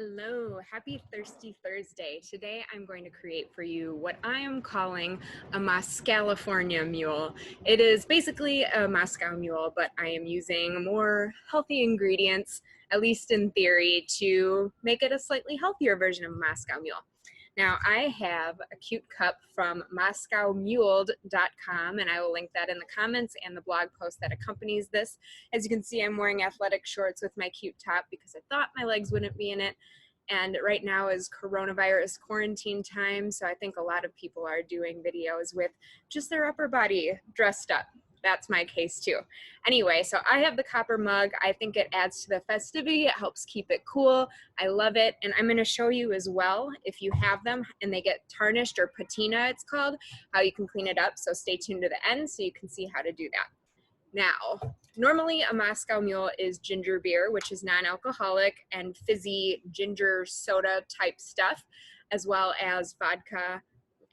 Hello, happy Thirsty Thursday. Today I'm going to create for you what I am calling a Mos-California Mule. It is basically a Moscow Mule, but I am using more healthy ingredients, at least in theory, to make it a slightly healthier version of a Moscow Mule. Now I have a cute cup from MoscowMule.com, and I will link that in the comments and the blog post that accompanies this. As you can see, I'm wearing athletic shorts with my cute top because I thought my legs wouldn't be in it. And right now is coronavirus quarantine time, so I think a lot of people are doing videos with just their upper body dressed up. That's my case too. Anyway, so I have the copper mug. I think it adds to the festivity. It helps keep it cool. I love it. And I'm going to show you as well, if you have them and they get tarnished, or patina it's called, how you can clean it up. So stay tuned to the end so you can see how to do that. Now, normally a Moscow Mule is ginger beer, which is non-alcoholic and fizzy ginger soda type stuff, as well as vodka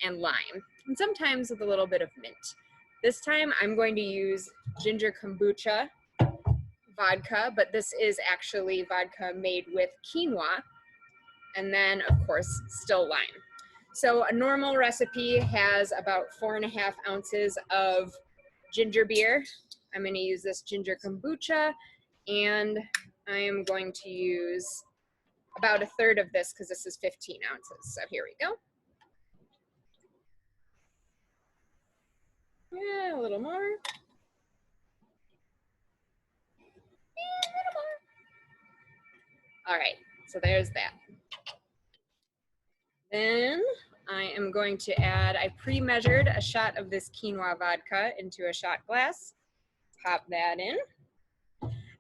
and lime, and sometimes with a little bit of mint. This time I'm going to use ginger kombucha vodka, but this is actually vodka made with quinoa, and then of course still lime. So a normal recipe has about 4.5 ounces of ginger beer. I'm going to use this ginger kombucha, and I am going to use about 1/3 of this because this is 15 ounces. So here we go. Yeah, a little more. And a little more. All right, so there's that. Then I am going to add, I pre-measured a shot of this quinoa vodka into a shot glass. Pop that in.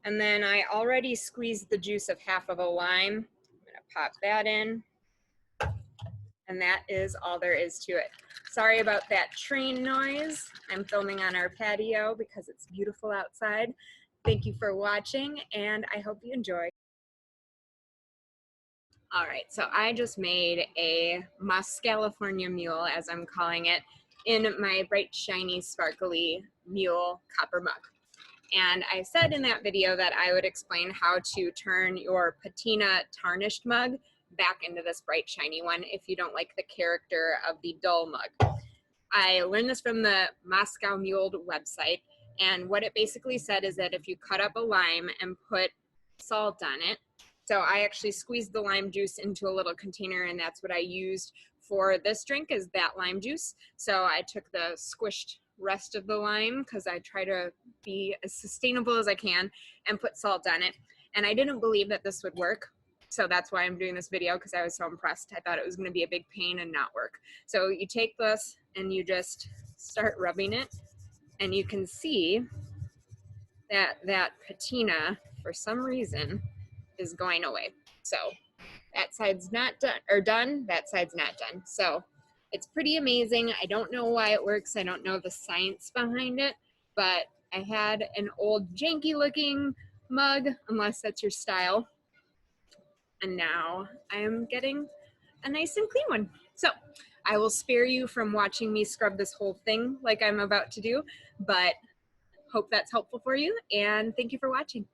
And then I already squeezed the juice of half of a lime. I'm gonna pop that in. And that is all there is to it. Sorry about that train noise. I'm filming on our patio because it's beautiful outside. Thank you for watching, and I hope you enjoy. All right, so I just made a Mos-California Mule, as I'm calling it, in my bright, shiny, sparkly mule copper mug. And I said in that video that I would explain how to turn your patina tarnished mug back into this bright, shiny one if you don't like the character of the dull mug. I learned this from the Moscow Mule website, and what it basically said is that if you cut up a lime and put salt on it, so I actually squeezed the lime juice into a little container, and that's what I used for this drink, is that lime juice. So I took the squished rest of the lime, because I try to be as sustainable as I can, and put salt on it. And I didn't believe that this would work. So that's why I'm doing this video, because I was so impressed. I thought it was going to be a big pain and not work. So you take this and you just start rubbing it, and you can see that that patina, for some reason, is going away. So that side's not done, or done, that side's not done. So it's pretty amazing. I don't know why it works. I don't know the science behind it, but I had an old janky looking mug, unless that's your style. And now I am getting a nice and clean one. So I will spare you from watching me scrub this whole thing like I'm about to do, but hope that's helpful for you, and thank you for watching.